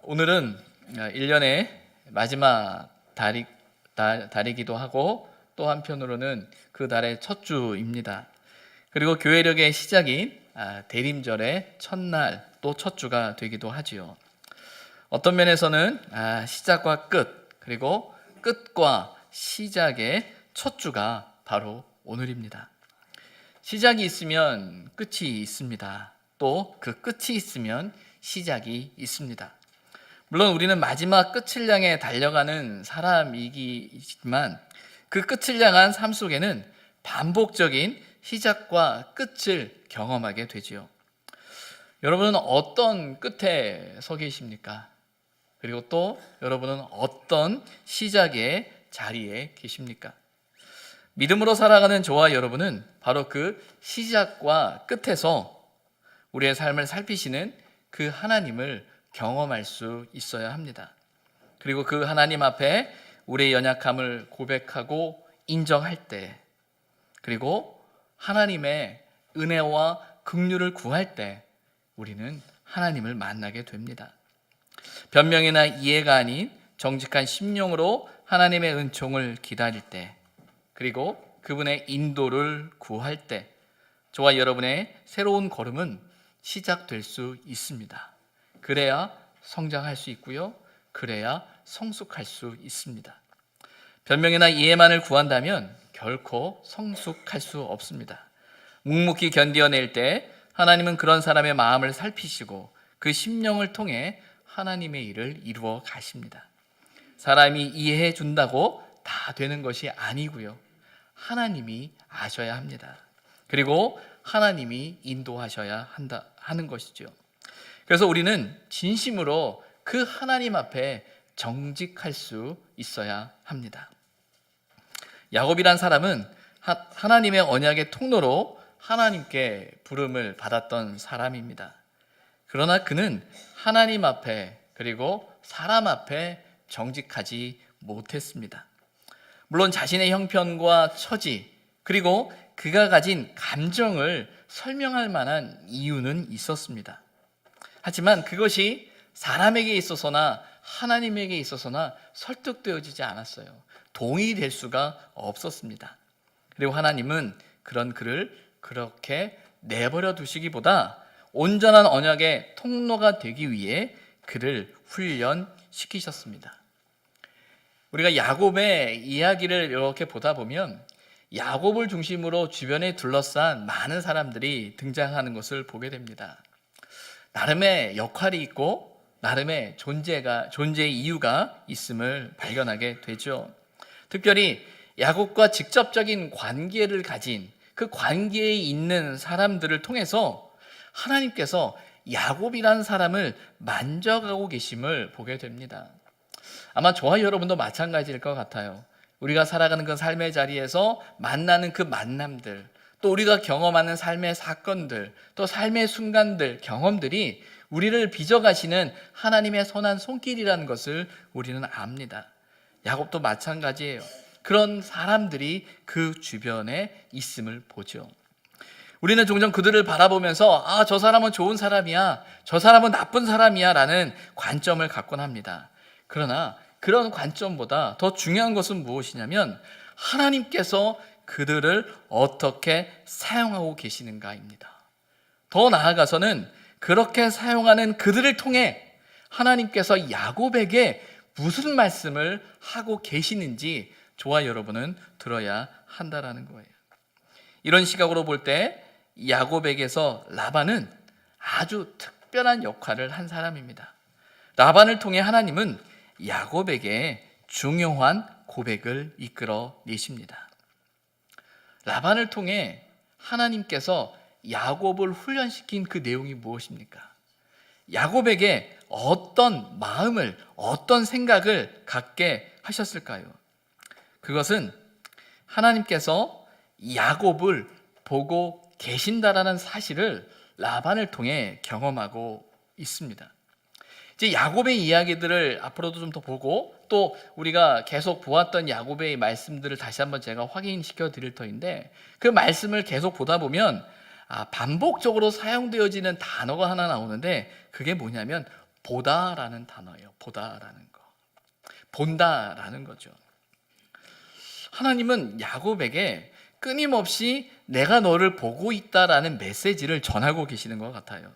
오늘은 1년의 마지막 달이기도 하고 또 한편으로는 그 달의 첫 주입니다. 그리고 교회력의 시작인 대림절의 첫날 또 첫 주가 되기도 하지요. 어떤 면에서는 시작과 끝 그리고 끝과 시작의 첫 주가 바로 오늘입니다. 시작이 있으면 끝이 있습니다. 또 그 끝이 있으면 시작이 있습니다. 물론 우리는 마지막 끝을 향해 달려가는 사람이지만 그 끝을 향한 삶 속에는 반복적인 시작과 끝을 경험하게 되지요. 여러분은 어떤 끝에 서 계십니까? 그리고 또 여러분은 어떤 시작의 자리에 계십니까? 믿음으로 살아가는 저와 여러분은 바로 그 시작과 끝에서 우리의 삶을 살피시는 그 하나님을 경험할 수 있어야 합니다. 그리고 그 하나님 앞에 우리의 연약함을 고백하고 인정할 때, 그리고 하나님의 은혜와 긍휼을 구할 때 우리는 하나님을 만나게 됩니다. 변명이나 이해가 아닌 정직한 심령으로 하나님의 은총을 기다릴 때, 그리고 그분의 인도를 구할 때 저와 여러분의 새로운 걸음은 시작될 수 있습니다. 그래야 성장할 수 있고요. 그래야 성숙할 수 있습니다. 변명이나 이해만을 구한다면 결코 성숙할 수 없습니다. 묵묵히 견디어낼 때 하나님은 그런 사람의 마음을 살피시고 그 심령을 통해 하나님의 일을 이루어 가십니다. 사람이 이해해 준다고 다 되는 것이 아니고요. 하나님이 아셔야 합니다. 그리고 하나님이 인도하셔야 하는 것이죠. 그래서 우리는 진심으로 그 하나님 앞에 정직할 수 있어야 합니다. 야곱이란 사람은 하나님의 언약의 통로로 하나님께 부름을 받았던 사람입니다. 그러나 그는 하나님 앞에 그리고 사람 앞에 정직하지 못했습니다. 물론 자신의 형편과 처지 그리고 그가 가진 감정을 설명할 만한 이유는 있었습니다. 하지만 그것이 사람에게 있어서나 하나님에게 있어서나 설득되어지지 않았어요. 동의될 수가 없었습니다. 그리고 하나님은 그런 그를 그렇게 내버려 두시기보다 온전한 언약의 통로가 되기 위해 그를 훈련시키셨습니다. 우리가 야곱의 이야기를 이렇게 보다 보면 야곱을 중심으로 주변에 둘러싼 많은 사람들이 등장하는 것을 보게 됩니다. 나름의 역할이 있고 나름의 존재의 이유가 있음을 발견하게 되죠. 특별히 야곱과 직접적인 관계를 가진 그 관계에 있는 사람들을 통해서 하나님께서 야곱이라는 사람을 만져가고 계심을 보게 됩니다. 아마 저와 여러분도 마찬가지일 것 같아요. 우리가 살아가는 그 삶의 자리에서 만나는 그 만남들, 또 우리가 경험하는 삶의 사건들, 또 삶의 순간들, 경험들이 우리를 빚어가시는 하나님의 선한 손길이라는 것을 우리는 압니다. 야곱도 마찬가지예요. 그런 사람들이 그 주변에 있음을 보죠. 우리는 종종 그들을 바라보면서 저 사람은 좋은 사람이야, 저 사람은 나쁜 사람이야 라는 관점을 갖곤 합니다. 그러나 그런 관점보다 더 중요한 것은 무엇이냐면 하나님께서 그들을 어떻게 사용하고 계시는가입니다. 더 나아가서는 그렇게 사용하는 그들을 통해 하나님께서 야곱에게 무슨 말씀을 하고 계시는지 저와 여러분은 들어야 한다라는 거예요. 이런 시각으로 볼 때 야곱에게서 라반은 아주 특별한 역할을 한 사람입니다. 라반을 통해 하나님은 야곱에게 중요한 고백을 이끌어 내십니다. 라반을 통해 하나님께서 야곱을 훈련시킨 그 내용이 무엇입니까? 야곱에게 어떤 마음을, 어떤 생각을 갖게 하셨을까요? 그것은 하나님께서 야곱을 보고 계신다라는 사실을 라반을 통해 경험하고 있습니다. 이제 야곱의 이야기들을 앞으로도 좀 더 보고 또 우리가 계속 보았던 야곱의 말씀들을 다시 한번 제가 확인시켜 드릴 터인데 그 말씀을 계속 보다 보면 반복적으로 사용되어지는 단어가 하나 나오는데 그게 뭐냐면 보다라는 단어예요. 보다라는 거. 본다라는 거죠. 하나님은 야곱에게 끊임없이 내가 너를 보고 있다라는 메시지를 전하고 계시는 것 같아요.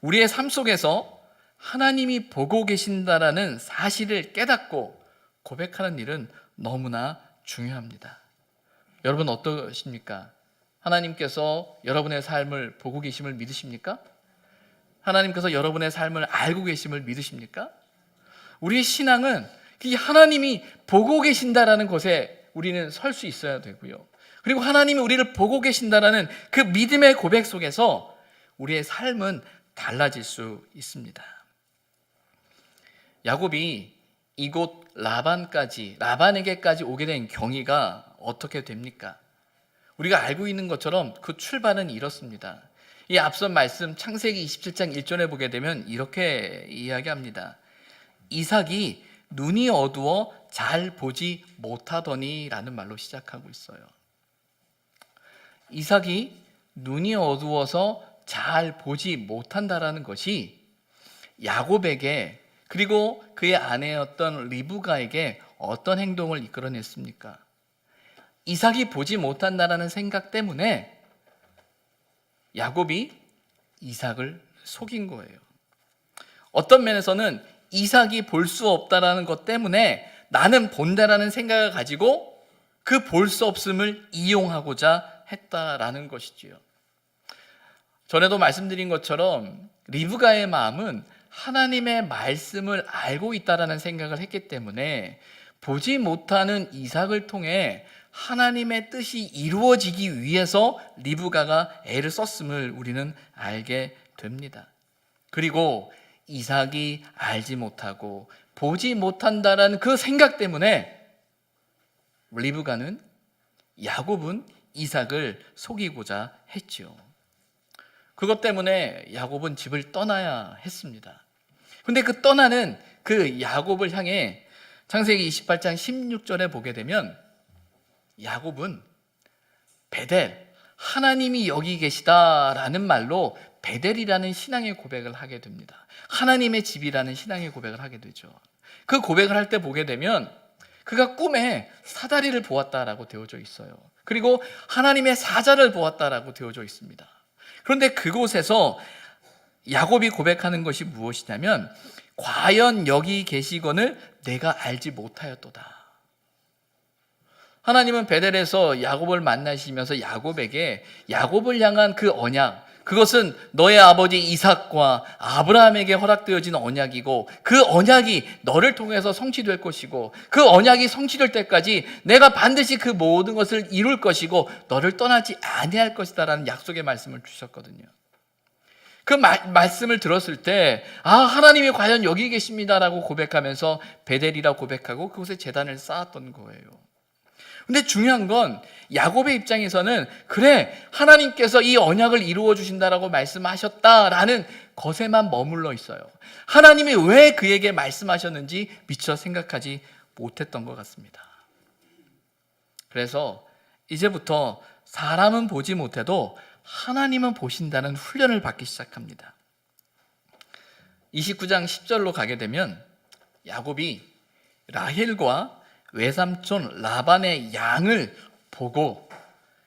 우리의 삶 속에서 하나님이 보고 계신다라는 사실을 깨닫고 고백하는 일은 너무나 중요합니다. 여러분 어떠십니까? 하나님께서 여러분의 삶을 보고 계심을 믿으십니까? 하나님께서 여러분의 삶을 알고 계심을 믿으십니까? 우리의 신앙은 이 하나님이 보고 계신다라는 것에 우리는 설 수 있어야 되고요. 그리고 하나님이 우리를 보고 계신다라는 그 믿음의 고백 속에서 우리의 삶은 달라질 수 있습니다. 야곱이 이곳 라반에게까지 오게 된 경위가 어떻게 됩니까? 우리가 알고 있는 것처럼 그 출발은 이렇습니다. 이 앞선 말씀 창세기 27장 1절에 보게 되면 이렇게 이야기합니다. 이삭이 눈이 어두워 잘 보지 못하더니 라는 말로 시작하고 있어요. 이삭이 눈이 어두워서 잘 보지 못한다라는 것이 야곱에게 그리고 그의 아내였던 리브가에게 어떤 행동을 이끌어냈습니까? 이삭이 보지 못한다라는 생각 때문에 야곱이 이삭을 속인 거예요. 어떤 면에서는 이삭이 볼 수 없다라는 것 때문에 나는 본다라는 생각을 가지고 그 볼 수 없음을 이용하고자 했다라는 것이지요. 전에도 말씀드린 것처럼 리브가의 마음은 하나님의 말씀을 알고 있다라는 생각을 했기 때문에 보지 못하는 이삭을 통해 하나님의 뜻이 이루어지기 위해서 리브가가 애를 썼음을 우리는 알게 됩니다. 그리고 이삭이 알지 못하고 보지 못한다라는 그 생각 때문에 리브가는 야곱은 이삭을 속이고자 했지요. 그것 때문에 야곱은 집을 떠나야 했습니다. 근데 그 떠나는 그 야곱을 향해 창세기 28장 16절에 보게 되면 야곱은 베델, 하나님이 여기 계시다라는 말로 베델이라는 신앙의 고백을 하게 됩니다. 하나님의 집이라는 신앙의 고백을 하게 되죠. 그 고백을 할 때 보게 되면 그가 꿈에 사다리를 보았다라고 되어져 있어요. 그리고 하나님의 사자를 보았다라고 되어져 있습니다. 그런데 그곳에서 야곱이 고백하는 것이 무엇이냐면 과연 여기 계시거늘 내가 알지 못하였도다. 하나님은 베델에서 야곱을 만나시면서 야곱을 향한 그 언약, 그것은 너의 아버지 이삭과 아브라함에게 허락되어진 언약이고 그 언약이 너를 통해서 성취될 것이고 그 언약이 성취될 때까지 내가 반드시 그 모든 것을 이룰 것이고 너를 떠나지 아니할 것이다라는 약속의 말씀을 주셨거든요. 그 말씀을 들었을 때 하나님이 과연 여기 계십니다라고 고백하면서 베델이라 고백하고 그곳에 제단을 쌓았던 거예요. 근데 중요한 건 야곱의 입장에서는 그래 하나님께서 이 언약을 이루어 주신다라고 말씀하셨다라는 것에만 머물러 있어요. 하나님이 왜 그에게 말씀하셨는지 미처 생각하지 못했던 것 같습니다. 그래서 이제부터 사람은 보지 못해도 하나님은 보신다는 훈련을 받기 시작합니다. 29장 10절로 가게 되면 야곱이 라헬과 외삼촌 라반의 양을 보고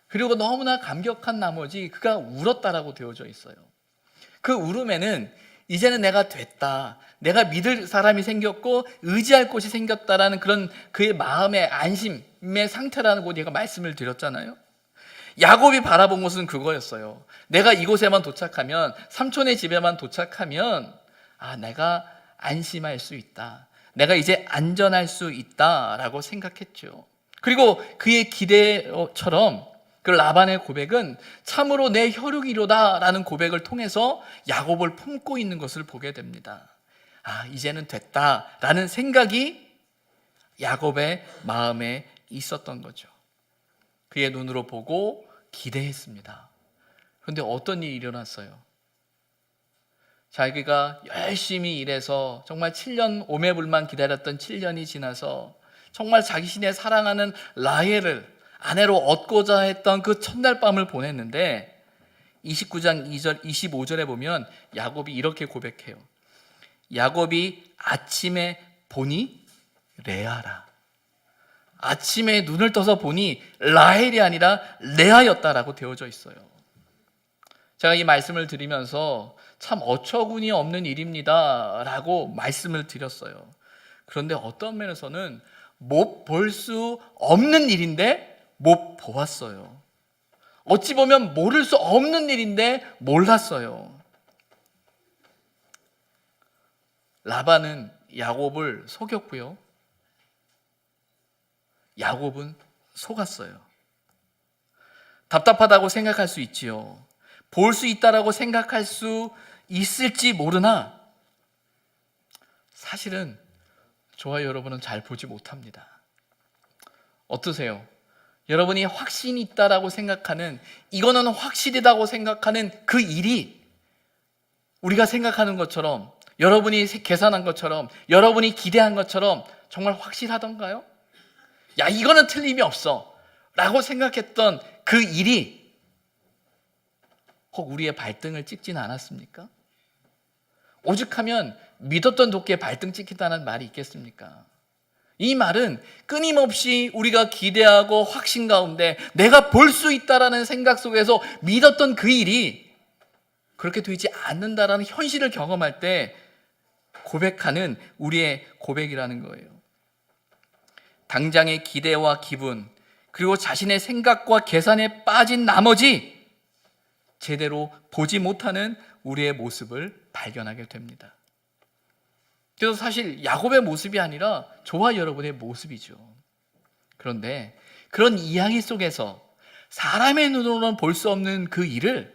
그리고 너무나 감격한 나머지 그가 울었다라고 되어져 있어요. 그 울음에는 이제는 내가 됐다, 내가 믿을 사람이 생겼고 의지할 곳이 생겼다라는 그런 그의 마음의 안심의 상태라는 거 제가 말씀을 드렸잖아요. 야곱이 바라본 것은 그거였어요. 내가 이곳에만 도착하면, 삼촌의 집에만 도착하면 내가 안심할 수 있다, 내가 이제 안전할 수 있다라고 생각했죠. 그리고 그의 기대처럼 그 라반의 고백은 참으로 내 혈육이로다라는 고백을 통해서 야곱을 품고 있는 것을 보게 됩니다. 이제는 됐다라는 생각이 야곱의 마음에 있었던 거죠. 그의 눈으로 보고 기대했습니다. 그런데 어떤 일이 일어났어요? 자기가 열심히 일해서 정말 7년 오매불만 기다렸던 7년이 지나서 정말 자신의 사랑하는 라헬을 아내로 얻고자 했던 그 첫날 밤을 보냈는데 29장 2절, 25절에 보면 야곱이 이렇게 고백해요. 야곱이 아침에 보니 레아라. 아침에 눈을 떠서 보니 라헬이 아니라 레아였다라고 되어져 있어요. 제가 이 말씀을 드리면서 참 어처구니 없는 일입니다 라고 말씀을 드렸어요. 그런데 어떤 면에서는 못 볼 수 없는 일인데 못 보았어요. 어찌 보면 모를 수 없는 일인데 몰랐어요. 라반은 야곱을 속였고요, 야곱은 속았어요. 답답하다고 생각할 수 있지요. 볼 수 있다라고 생각할 수 있을지 모르나 사실은 저와 여러분은 잘 보지 못합니다. 어떠세요? 여러분이 확신이 있다라고 생각하는, 이거는 확실하다고 생각하는 그 일이 우리가 생각하는 것처럼, 여러분이 계산한 것처럼, 여러분이 기대한 것처럼 정말 확실하던가요? 야, 이거는 틀림이 없어 라고 생각했던 그 일이 혹 우리의 발등을 찍지는 않았습니까? 오죽하면 믿었던 도끼에 발등 찍힌다는 말이 있겠습니까? 이 말은 끊임없이 우리가 기대하고 확신 가운데 내가 볼 수 있다라는 생각 속에서 믿었던 그 일이 그렇게 되지 않는다라는 현실을 경험할 때 고백하는 우리의 고백이라는 거예요. 당장의 기대와 기분, 그리고 자신의 생각과 계산에 빠진 나머지 제대로 보지 못하는 우리의 모습을 발견하게 됩니다. 그래서 사실 야곱의 모습이 아니라 저와 여러분의 모습이죠. 그런데 그런 이야기 속에서 사람의 눈으로는 볼 수 없는 그 일을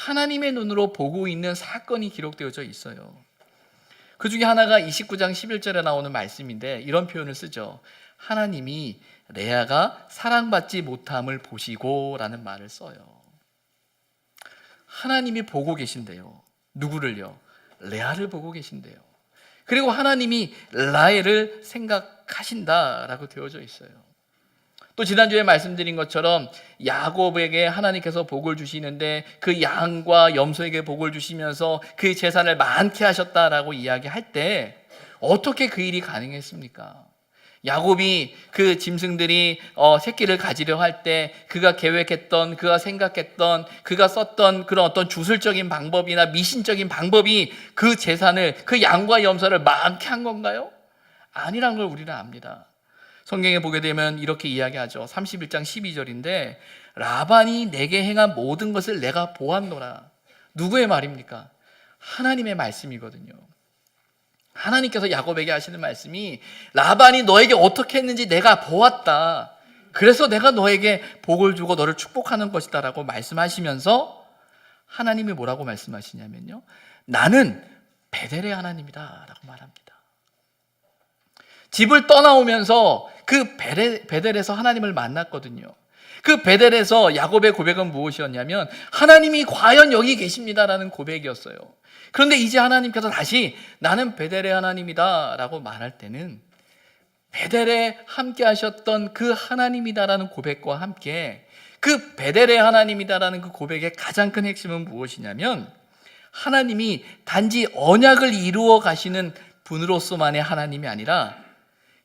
하나님의 눈으로 보고 있는 사건이 기록되어져 있어요. 그 중에 하나가 29장 11절에 나오는 말씀인데 이런 표현을 쓰죠. 하나님이 레아가 사랑받지 못함을 보시고 라는 말을 써요. 하나님이 보고 계신대요. 누구를요? 레아를 보고 계신대요. 그리고 하나님이 라헬을 생각하신다라고 되어져 있어요. 또 지난주에 말씀드린 것처럼 야곱에게 하나님께서 복을 주시는데 그 양과 염소에게 복을 주시면서 그 재산을 많게 하셨다라고 이야기할 때 어떻게 그 일이 가능했습니까? 야곱이 그 짐승들이 새끼를 가지려 할 때 그가 계획했던, 그가 생각했던, 그가 썼던 그런 어떤 주술적인 방법이나 미신적인 방법이 그 재산을, 그 양과 염소를 많게 한 건가요? 아니란 걸 우리는 압니다. 성경에 보게 되면 이렇게 이야기하죠. 31장 12절인데 라반이 내게 행한 모든 것을 내가 보았노라. 누구의 말입니까? 하나님의 말씀이거든요. 하나님께서 야곱에게 하시는 말씀이 라반이 너에게 어떻게 했는지 내가 보았다. 그래서 내가 너에게 복을 주고 너를 축복하는 것이다 라고 말씀하시면서 하나님이 뭐라고 말씀하시냐면요, 나는 베델의 하나님이다 라고 말합니다. 집을 떠나오면서 그 베델에서 하나님을 만났거든요. 그 베델에서 야곱의 고백은 무엇이었냐면 하나님이 과연 여기 계십니다라는 고백이었어요. 그런데 이제 하나님께서 다시 나는 베델의 하나님이다 라고 말할 때는 베델에 함께 하셨던 그 하나님이다라는 고백과 함께 그 베델의 하나님이다라는 그 고백의 가장 큰 핵심은 무엇이냐면 하나님이 단지 언약을 이루어 가시는 분으로서만의 하나님이 아니라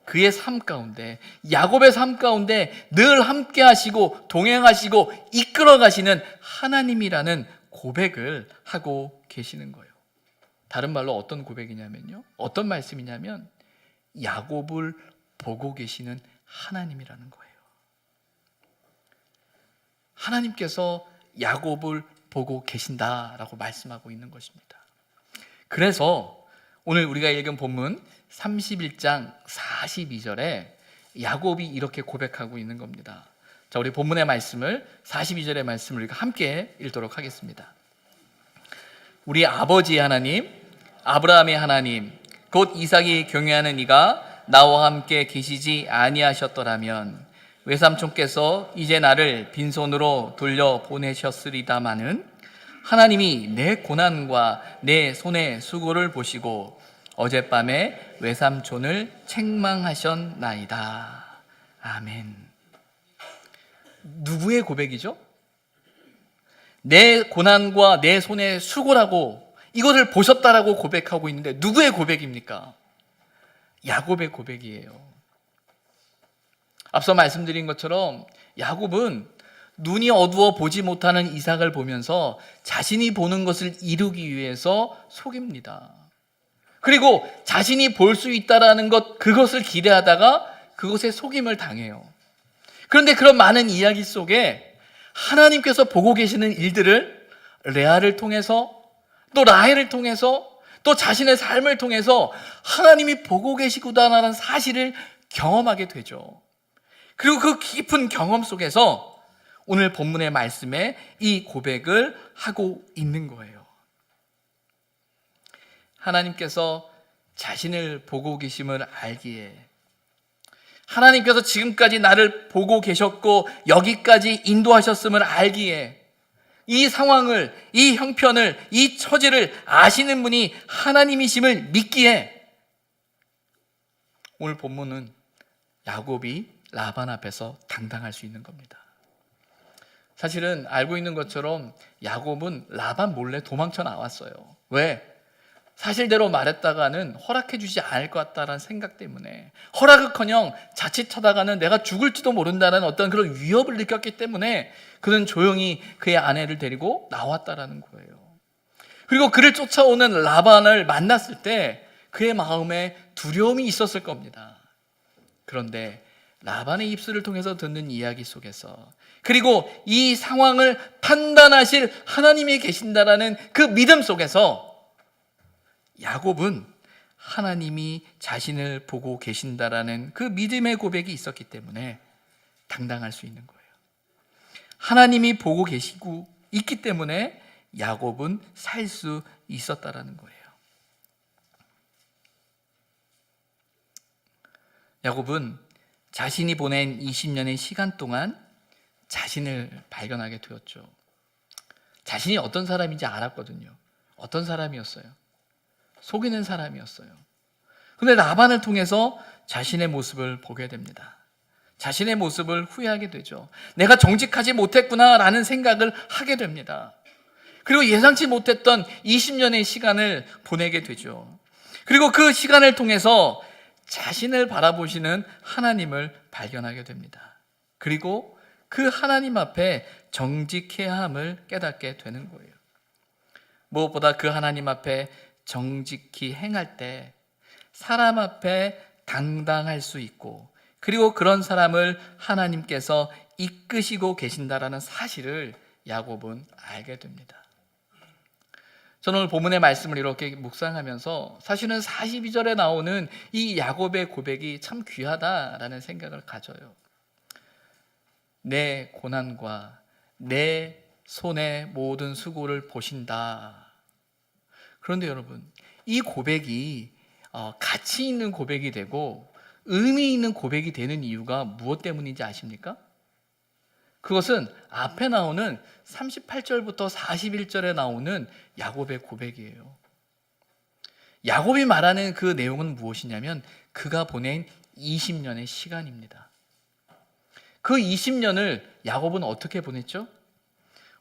그의 삶 가운데, 야곱의 삶 가운데 늘 함께 하시고 동행하시고 이끌어 가시는 하나님이라는 고백을 하고 계시는 거예요. 다른 말로 어떤 고백이냐면요, 어떤 말씀이냐면 야곱을 보고 계시는 하나님이라는 거예요. 하나님께서 야곱을 보고 계신다라고 말씀하고 있는 것입니다. 그래서 오늘 우리가 읽은 본문 31장 42절에 야곱이 이렇게 고백하고 있는 겁니다. 자, 우리 본문의 말씀을 42절의 말씀을 우리가 함께 읽도록 하겠습니다. 우리 아버지의 하나님, 아브라함의 하나님, 곧 이삭이 경외하는 이가 나와 함께 계시지 아니하셨더라면 외삼촌께서 이제 나를 빈손으로 돌려 보내셨으리다마는 하나님이 내 고난과 내 손의 수고를 보시고 어젯밤에 외삼촌을 책망하셨나이다. 아멘. 누구의 고백이죠? 내 고난과 내 손의 수고라고 이거를 보셨다라고 고백하고 있는데 누구의 고백입니까? 야곱의 고백이에요. 앞서 말씀드린 것처럼 야곱은 눈이 어두워 보지 못하는 이삭을 보면서 자신이 보는 것을 이루기 위해서 속입니다. 그리고 자신이 볼 수 있다라는 것, 그것을 기대하다가 그것에 속임을 당해요. 그런데 그런 많은 이야기 속에 하나님께서 보고 계시는 일들을 레아를 통해서 또 라헬을 통해서 또 자신의 삶을 통해서 하나님이 보고 계시구나라는 사실을 경험하게 되죠. 그리고 그 깊은 경험 속에서 오늘 본문의 말씀에 이 고백을 하고 있는 거예요. 하나님께서 자신을 보고 계심을 알기에, 하나님께서 지금까지 나를 보고 계셨고 여기까지 인도하셨음을 알기에, 이 상황을, 이 형편을, 이 처지를 아시는 분이 하나님이심을 믿기에 오늘 본문은 야곱이 라반 앞에서 당당할 수 있는 겁니다. 사실은 알고 있는 것처럼 야곱은 라반 몰래 도망쳐 나왔어요. 왜? 사실대로 말했다가는 허락해 주지 않을 것 같다는 생각 때문에, 허락을커녕 자칫하다가는 내가 죽을지도 모른다는 어떤 그런 위협을 느꼈기 때문에 그는 조용히 그의 아내를 데리고 나왔다라는 거예요. 그리고 그를 쫓아오는 라반을 만났을 때 그의 마음에 두려움이 있었을 겁니다. 그런데 라반의 입술을 통해서 듣는 이야기 속에서, 그리고 이 상황을 판단하실 하나님이 계신다라는 그 믿음 속에서 야곱은 하나님이 자신을 보고 계신다라는 그 믿음의 고백이 있었기 때문에 당당할 수 있는 거예요. 하나님이 보고 계시고 있기 때문에 야곱은 살 수 있었다라는 거예요. 야곱은 자신이 보낸 20년의 시간 동안 자신을 발견하게 되었죠. 자신이 어떤 사람인지 알았거든요. 어떤 사람이었어요? 속이는 사람이었어요. 그런데 라반을 통해서 자신의 모습을 보게 됩니다. 자신의 모습을 후회하게 되죠. 내가 정직하지 못했구나라는 생각을 하게 됩니다. 그리고 예상치 못했던 20년의 시간을 보내게 되죠. 그리고 그 시간을 통해서 자신을 바라보시는 하나님을 발견하게 됩니다. 그리고 그 하나님 앞에 정직해야 함을 깨닫게 되는 거예요. 무엇보다 그 하나님 앞에 정직히 행할 때 사람 앞에 당당할 수 있고, 그리고 그런 사람을 하나님께서 이끄시고 계신다라는 사실을 야곱은 알게 됩니다. 저는 오늘 본문의 말씀을 이렇게 묵상하면서 사실은 42절에 나오는 이 야곱의 고백이 참 귀하다라는 생각을 가져요. 내 고난과 내 손의 모든 수고를 보신다. 그런데 여러분, 이 고백이 가치 있는 고백이 되고 의미 있는 고백이 되는 이유가 무엇 때문인지 아십니까? 그것은 앞에 나오는 38절부터 41절에 나오는 야곱의 고백이에요. 야곱이 말하는 그 내용은 무엇이냐면 그가 보낸 20년의 시간입니다. 그 20년을 야곱은 어떻게 보냈죠?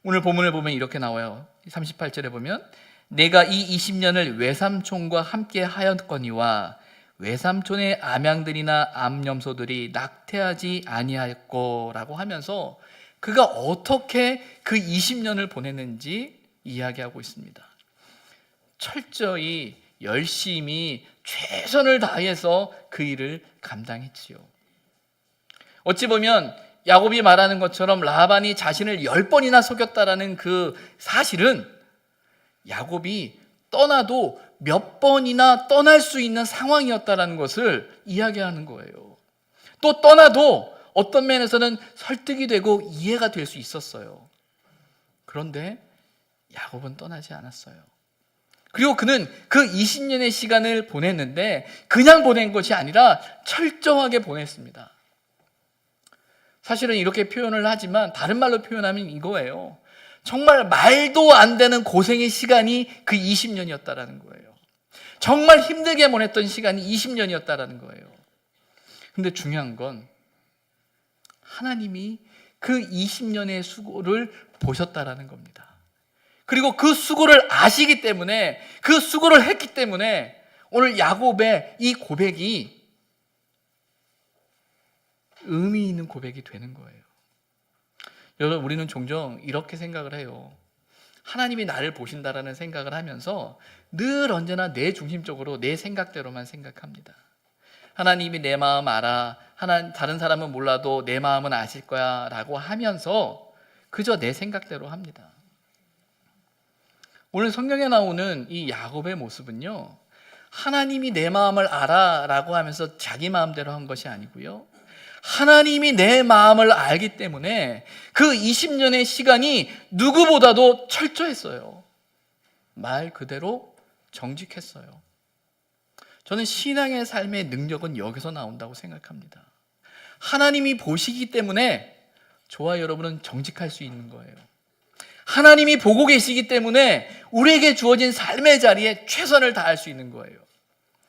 오늘 본문을 보면 이렇게 나와요. 38절에 보면 내가 이 20년을 외삼촌과 함께 하였거니와 외삼촌의 암양들이나 암염소들이 낙태하지 아니하였고라고 하면서 그가 어떻게 그 20년을 보냈는지 이야기하고 있습니다. 철저히 열심히 최선을 다해서 그 일을 감당했지요. 어찌 보면 야곱이 말하는 것처럼 라반이 자신을 10번이나 속였다라는 그 사실은 야곱이 떠나도 몇 번이나 떠날 수 있는 상황이었다라는 것을 이야기하는 거예요. 또 떠나도 어떤 면에서는 설득이 되고 이해가 될 수 있었어요. 그런데 야곱은 떠나지 않았어요. 그리고 그는 그 20년의 시간을 보냈는데 그냥 보낸 것이 아니라 철저하게 보냈습니다. 사실은 이렇게 표현을 하지만 다른 말로 표현하면 이거예요. 정말 말도 안 되는 고생의 시간이 그 20년이었다라는 거예요. 정말 힘들게 보냈던 시간이 20년이었다라는 거예요. 근데 중요한 건 하나님이 그 20년의 수고를 보셨다라는 겁니다. 그리고 그 수고를 아시기 때문에, 그 수고를 했기 때문에 오늘 야곱의 이 고백이 의미 있는 고백이 되는 거예요. 여러분, 우리는 종종 이렇게 생각을 해요. 하나님이 나를 보신다라는 생각을 하면서 늘 언제나 내 중심적으로 내 생각대로만 생각합니다. 하나님이 내 마음 알아, 다른 사람은 몰라도 내 마음은 아실 거야 라고 하면서 그저 내 생각대로 합니다. 오늘 성경에 나오는 이 야곱의 모습은요, 하나님이 내 마음을 알아 라고 하면서 자기 마음대로 한 것이 아니고요, 하나님이 내 마음을 알기 때문에 그 20년의 시간이 누구보다도 철저했어요. 말 그대로 정직했어요. 저는 신앙의 삶의 능력은 여기서 나온다고 생각합니다. 하나님이 보시기 때문에 저와 여러분은 정직할 수 있는 거예요. 하나님이 보고 계시기 때문에 우리에게 주어진 삶의 자리에 최선을 다할 수 있는 거예요.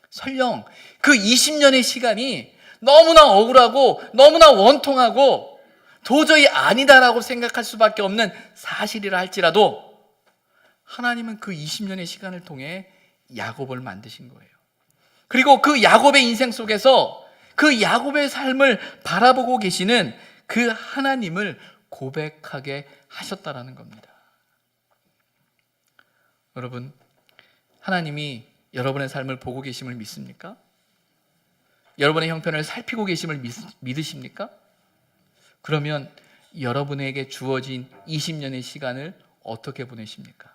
설령 그 20년의 시간이 너무나 억울하고 너무나 원통하고 도저히 아니다라고 생각할 수밖에 없는 사실이라 할지라도 하나님은 그 20년의 시간을 통해 야곱을 만드신 거예요. 그리고 그 야곱의 인생 속에서 그 야곱의 삶을 바라보고 계시는 그 하나님을 고백하게 하셨다라는 겁니다. 여러분, 하나님이 여러분의 삶을 보고 계심을 믿습니까? 여러분의 형편을 살피고 계심을 믿으십니까? 그러면 여러분에게 주어진 20년의 시간을 어떻게 보내십니까?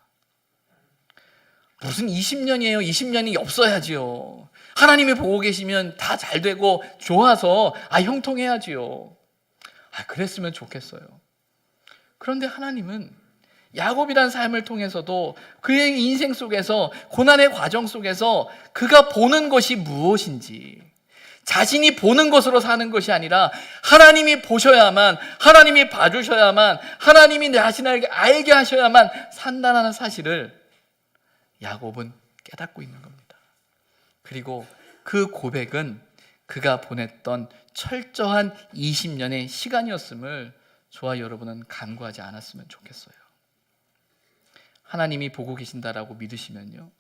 무슨 20년이에요? 20년이 없어야지요. 하나님이 보고 계시면 다 잘 되고 좋아서 형통해야지요. 그랬으면 좋겠어요. 그런데 하나님은 야곱이란 삶을 통해서도 그의 인생 속에서, 고난의 과정 속에서 그가 보는 것이 무엇인지, 자신이 보는 것으로 사는 것이 아니라 하나님이 보셔야만, 하나님이 봐주셔야만, 하나님이 내 자신을 알게 하셔야만 산다는 사실을 야곱은 깨닫고 있는 겁니다. 그리고 그 고백은 그가 보냈던 철저한 20년의 시간이었음을 저와 여러분은 간과하지 않았으면 좋겠어요. 하나님이 보고 계신다라고 믿으시면요,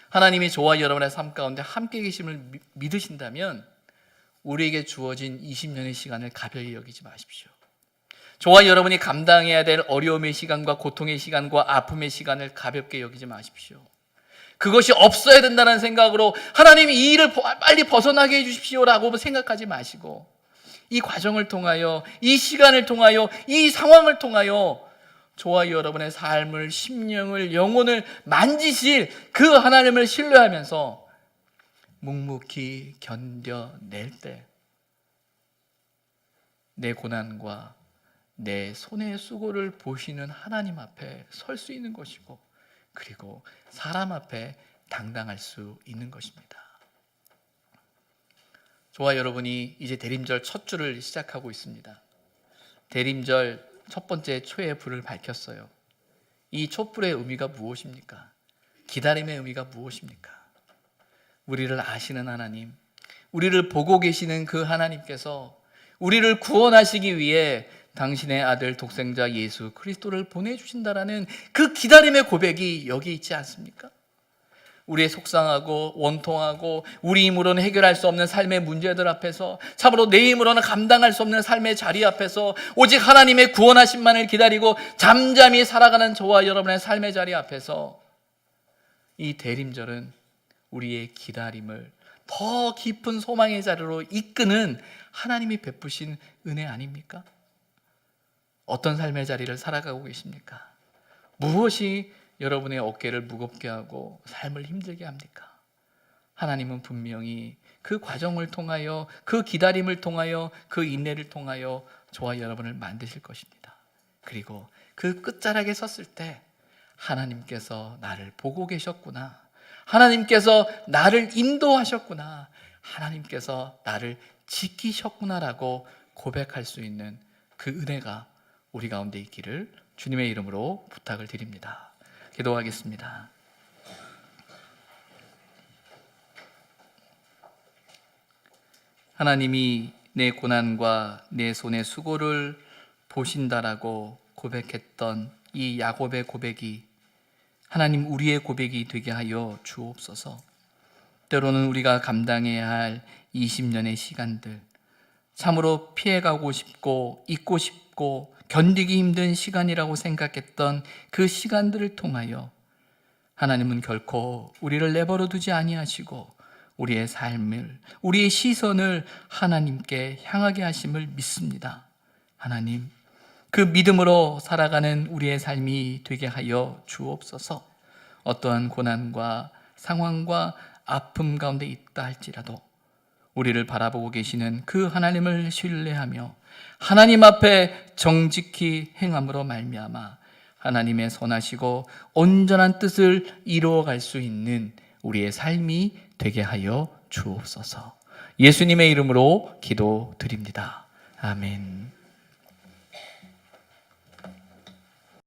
하나님이 저와 여러분의 삶 가운데 함께 계심을 믿으신다면 우리에게 주어진 20년의 시간을 가벼이 여기지 마십시오. 저와 여러분이 감당해야 될 어려움의 시간과 고통의 시간과 아픔의 시간을 가볍게 여기지 마십시오. 그것이 없어야 된다는 생각으로 하나님이 이 일을 빨리 벗어나게 해주십시오라고 생각하지 마시고, 이 과정을 통하여, 이 시간을 통하여, 이 상황을 통하여 저와 여러분의 삶을, 심령을, 영혼을 만지실 그 하나님을 신뢰하면서 묵묵히 견뎌낼 때 내 고난과 내 손의 수고를 보시는 하나님 앞에 설 수 있는 것이고, 그리고 사람 앞에 당당할 수 있는 것입니다. 저와 여러분이 이제 대림절 첫 주를 시작하고 있습니다. 대림절 첫 번째 초의 불을 밝혔어요. 이 촛불의 의미가 무엇입니까? 기다림의 의미가 무엇입니까? 우리를 아시는 하나님, 우리를 보고 계시는 그 하나님께서 우리를 구원하시기 위해 당신의 아들 독생자 예수 그리스도를 보내주신다라는 그 기다림의 고백이 여기 있지 않습니까? 우리의 속상하고 원통하고 우리 힘으로는 해결할 수 없는 삶의 문제들 앞에서, 참으로 내 힘으로는 감당할 수 없는 삶의 자리 앞에서 오직 하나님의 구원하심만을 기다리고 잠잠히 살아가는 저와 여러분의 삶의 자리 앞에서 이 대림절은 우리의 기다림을 더 깊은 소망의 자리로 이끄는 하나님이 베푸신 은혜 아닙니까? 어떤 삶의 자리를 살아가고 계십니까? 무엇이 여러분의 어깨를 무겁게 하고 삶을 힘들게 합니까? 하나님은 분명히 그 과정을 통하여, 그 기다림을 통하여, 그 인내를 통하여 저와 여러분을 만드실 것입니다. 그리고 그 끝자락에 섰을 때 하나님께서 나를 보고 계셨구나, 하나님께서 나를 인도하셨구나, 하나님께서 나를 지키셨구나라고 고백할 수 있는 그 은혜가 우리 가운데 있기를 주님의 이름으로 부탁을 드립니다. 기도하겠습니다. 하나님이 내 고난과 내 손의 수고를 보신다라고 고백했던 이 야곱의 고백이 하나님, 우리의 고백이 되게 하여 주옵소서. 때로는 우리가 감당해야 할 20년의 시간들, 참으로 피해가고 싶고 잊고 싶고 견디기 힘든 시간이라고 생각했던 그 시간들을 통하여 하나님은 결코 우리를 내버려 두지 아니하시고 우리의 삶을, 우리의 시선을 하나님께 향하게 하심을 믿습니다. 하나님, 그 믿음으로 살아가는 우리의 삶이 되게 하여 주옵소서. 어떠한 고난과 상황과 아픔 가운데 있다 할지라도 우리를 바라보고 계시는 그 하나님을 신뢰하며 하나님 앞에 정직히 행함으로 말미암아 하나님의 선하시고 온전한 뜻을 이루어갈 수 있는 우리의 삶이 되게 하여 주옵소서. 예수님의 이름으로 기도드립니다. 아멘.